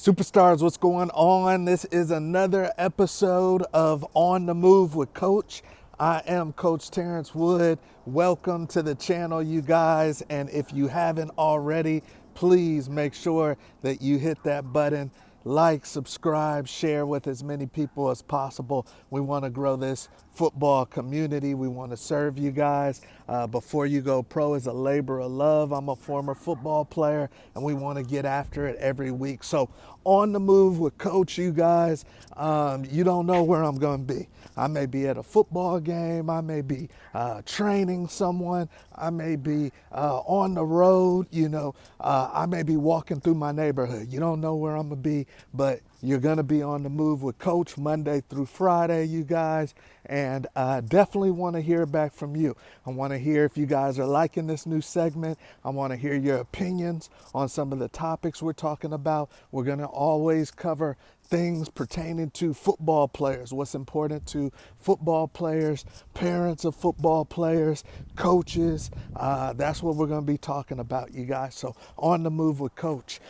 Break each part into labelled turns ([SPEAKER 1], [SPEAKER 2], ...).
[SPEAKER 1] Superstars, what's going on? This is another episode of On the Move with Coach. I am Coach Terrence Wood. Welcome to the channel, you guys. And if you haven't already, please make sure that you hit that button. Like, subscribe, share with as many people as possible. We want to grow this football community. We want to serve you guys. Before you go pro is a labor of love. I'm a former football player, and we want to get after it every week. So on the move with Coach, you guys, you don't know where I'm going to be. I may be at a football game. I may be training someone. I may be on the road. I may be walking through my neighborhood. You don't know where I'm going to be, but you're going to be on the move with Coach Monday through Friday, you guys. And I definitely want to hear back from you. I want to hear if you guys are liking this new segment. I want to hear your opinions on some of the topics we're talking about. We're going to always cover things pertaining to football players, what's important to football players, parents of football players, coaches. That's what we're going to be talking about, you guys. So on the move with Coach.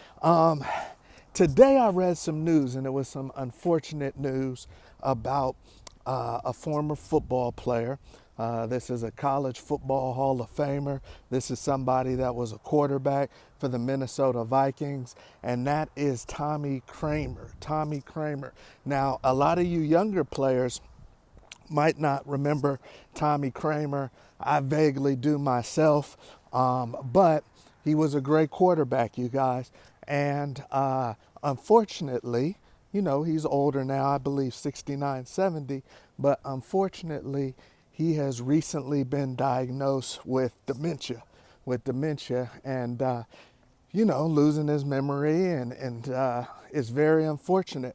[SPEAKER 1] Today I read some news, and it was some unfortunate news about a former football player. This is a college football Hall of Famer. This is somebody that was a quarterback for the Minnesota Vikings, and that is Tommy Krammer. Tommy Krammer. Now, a lot of you younger players might not remember Tommy Krammer. I vaguely do myself, but he was a great quarterback, you guys. And unfortunately, he's older now, I believe 69, 70, but unfortunately, he has recently been diagnosed with dementia, and, losing his memory, and it's very unfortunate.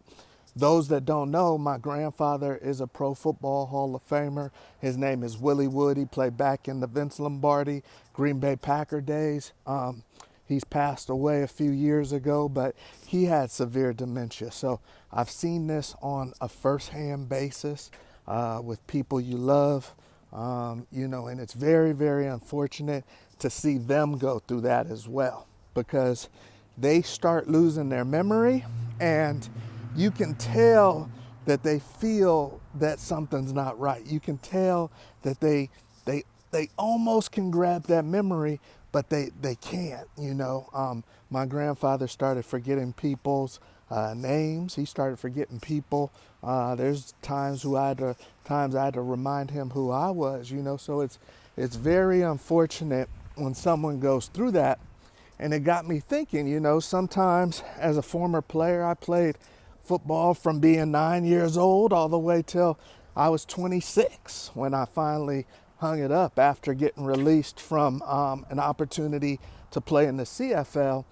[SPEAKER 1] Those that don't know, my grandfather is a Pro Football Hall of Famer. His name is Willie Wood. He played back in the Vince Lombardi, Green Bay Packer days. He's passed away a few years ago, but he had severe dementia. So I've seen this on a first-hand basis with people you love, and it's very, very unfortunate to see them go through that as well, because they start losing their memory, and you can tell that they feel that something's not right. You can tell that they almost can grab that memory, but they can't. My grandfather started forgetting people's names. He started forgetting people. There's times I had to remind him who I was. So it's very unfortunate when someone goes through that. And it got me thinking. Sometimes as a former player, I played football from being 9 years old all the way till I was 26 when I finally hung it up after getting released from an opportunity to play in the CFL.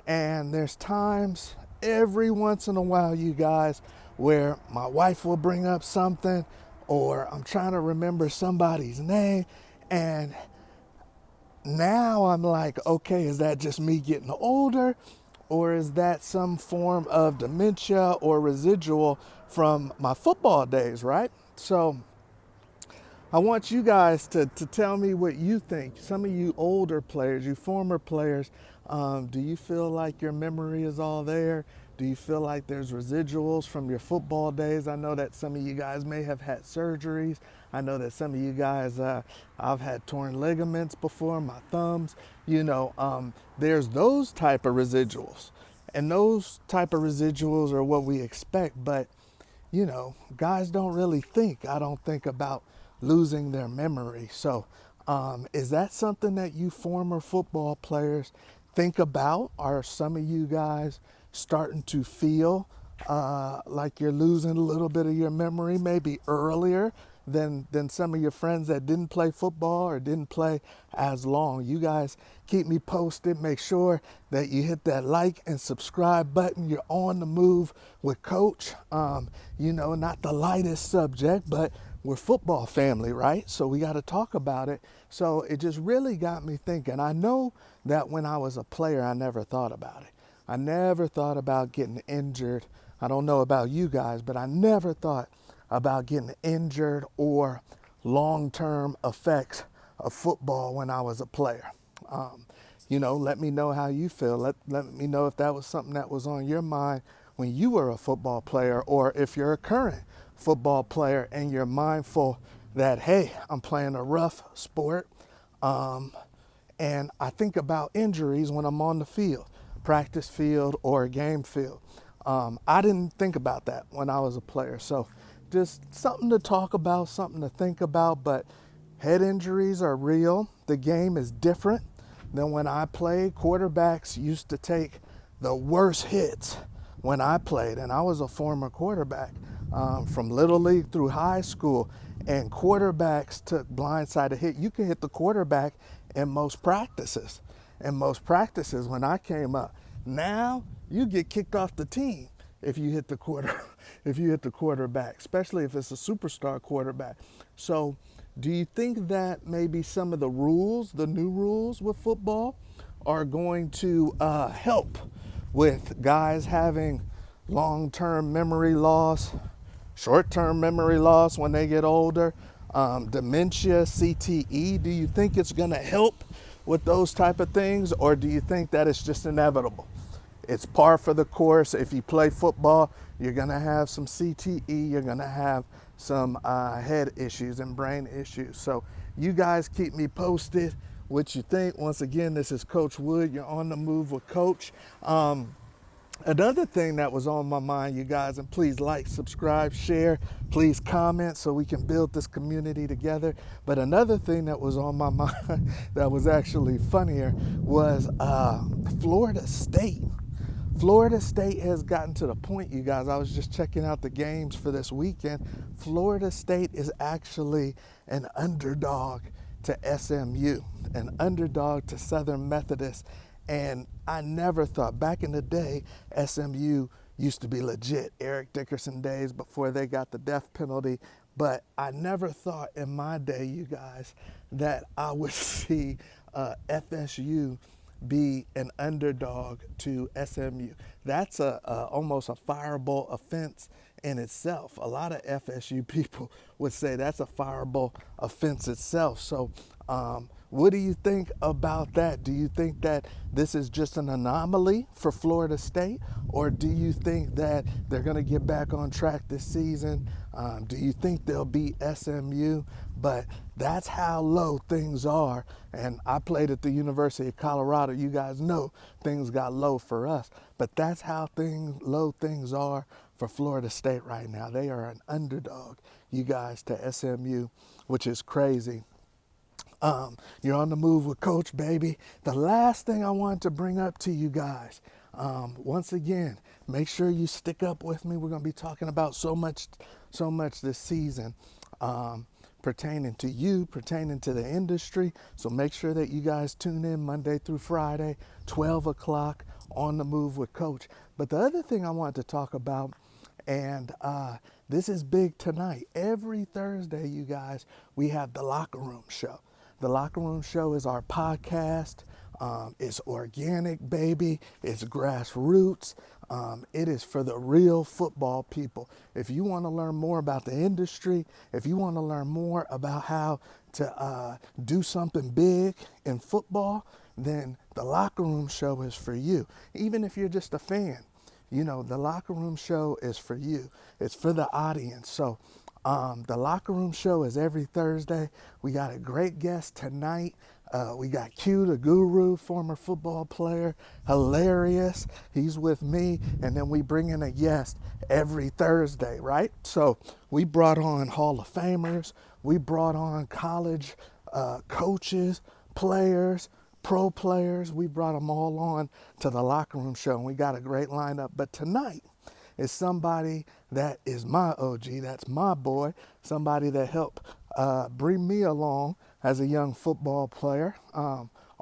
[SPEAKER 1] And there's times every once in a while, you guys, where my wife will bring up something, or I'm trying to remember somebody's name, and now I'm like, okay, is that just me getting older, or is that some form of dementia or residual from my football days, right? So I want you guys to tell me what you think. Some of you older players, you former players, do you feel like your memory is all there? Do you feel like there's residuals from your football days? I know that some of you guys may have had surgeries. I know that some of you guys, I've had torn ligaments before, my thumbs. There's those type of residuals. And those type of residuals are what we expect. But, guys don't really I don't think about losing their memory. So is that something that you former football players think about? Are some of you guys starting to feel like you're losing a little bit of your memory, maybe earlier than some of your friends that didn't play football or didn't play as long? You guys keep me posted. Make sure that you hit that like and subscribe button. You're on the move with Coach. Not the lightest subject, but we're football family, right? So we got to talk about it. So it just really got me thinking. I know that when I was a player, I never thought about it. I never thought about getting injured. I don't know about you guys, but I never thought about getting injured or long-term effects of football when I was a player. let me know how you feel. Let me know if that was something that was on your mind when you were a football player, or if you're a current football player and you're mindful that, hey, I'm playing a rough sport. And I think about injuries when I'm on the field, practice field or game field. I didn't think about that when I was a player. So just something to talk about, something to think about. But head injuries are real. The game is different than when I played. Quarterbacks used to take the worst hits when I played, and I was a former quarterback from Little League through high school, and quarterbacks took blindside hit. You can hit the quarterback in most practices. In most practices when I came up. Now you get kicked off the team if you hit the if you hit the quarterback, especially if it's a superstar quarterback. So do you think that maybe some of the rules, the new rules with football, are going to help with guys having long-term memory loss, short-term memory loss when they get older, dementia, CTE? Do you think it's going to help with those type of things, or do you think that it's just inevitable? It's par for the course. If you play football, you're going to have some CTE, you're going to have some head issues and brain issues. So you guys keep me posted what you think. Once again, this is Coach Wood. You're on the move with Coach. Another thing that was on my mind, you guys, and please like, subscribe, share, please comment so we can build this community together. But another thing that was on my mind that was actually funnier was Florida State. Florida State has gotten to the point, you guys, I was just checking out the games for this weekend. Florida State is actually an underdog to SMU, an underdog to Southern Methodist. And I never thought, back in the day, SMU used to be legit, Eric Dickerson days before they got the death penalty. But I never thought in my day, you guys, that I would see FSU be an underdog to SMU. That's almost a fireable offense in itself. A lot of FSU people would say that's a fireable offense itself. So what do you think about that? Do you think that this is just an anomaly for Florida State, or do you think that they're going to get back on track this season? Do you think they'll beat SMU? But that's how low things are. And I played at the University of Colorado. You guys know things got low for us. But that's how low things are for Florida State right now. They are an underdog, you guys, to SMU, which is crazy. You're on the move with Coach, baby. The last thing I want to bring up to you guys, once again, make sure you stick up with me. We're going to be talking about so much this season, pertaining to you, pertaining to the industry. So make sure that you guys tune in Monday through Friday, 12 o'clock, on the move with Coach. But the other thing I want to talk about, and this is big tonight. Every Thursday, you guys, we have the Locker Room Show. The Locker Room Show is our podcast. It's organic, baby. It's grassroots. It is for the real football people. If you want to learn more about the industry, if you want to learn more about how to do something big in football, then the Locker Room Show is for you. Even if you're just a fan, the Locker Room Show is for you. It's for the audience. So the Locker Room Show is every Thursday. We got a great guest tonight. We got Q, the guru, former football player, hilarious. He's with me, and then we bring in a guest every Thursday, right? So we brought on Hall of Famers. We brought on college coaches, players, pro players. We brought them all on to the Locker Room Show, and we got a great lineup. But tonight is somebody that is my OG, that's my boy, somebody that helped bring me along as a young football player,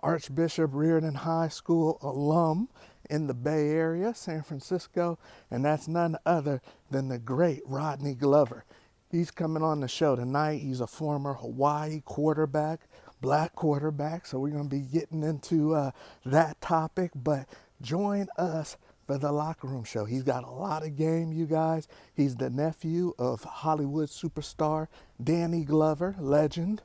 [SPEAKER 1] Archbishop Reardon High School alum in the Bay Area, San Francisco, and that's none other than the great Rodney Glover. He's coming on the show tonight. He's a former Hawaii quarterback, black quarterback, so we're going to be getting into that topic, but join us for the Locker Room Show. He's got a lot of game, you guys. He's the nephew of Hollywood superstar Danny Glover, legend.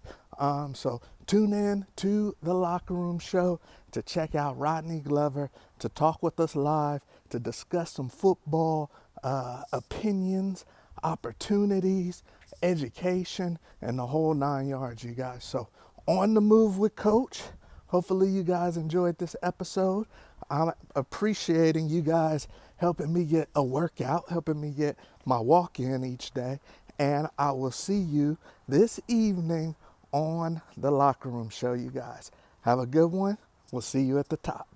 [SPEAKER 1] So tune in to the Locker Room Show to check out Rodney Glover, to talk with us live, to discuss some football opinions, opportunities, education, and the whole 9 yards, you guys. So, On the Move with Coach. Hopefully you guys enjoyed this episode. I'm appreciating you guys helping me get a workout, helping me get my walk in each day. And I will see you this evening on the Locker Room Show, you guys. Have a good one. We'll see you at the top.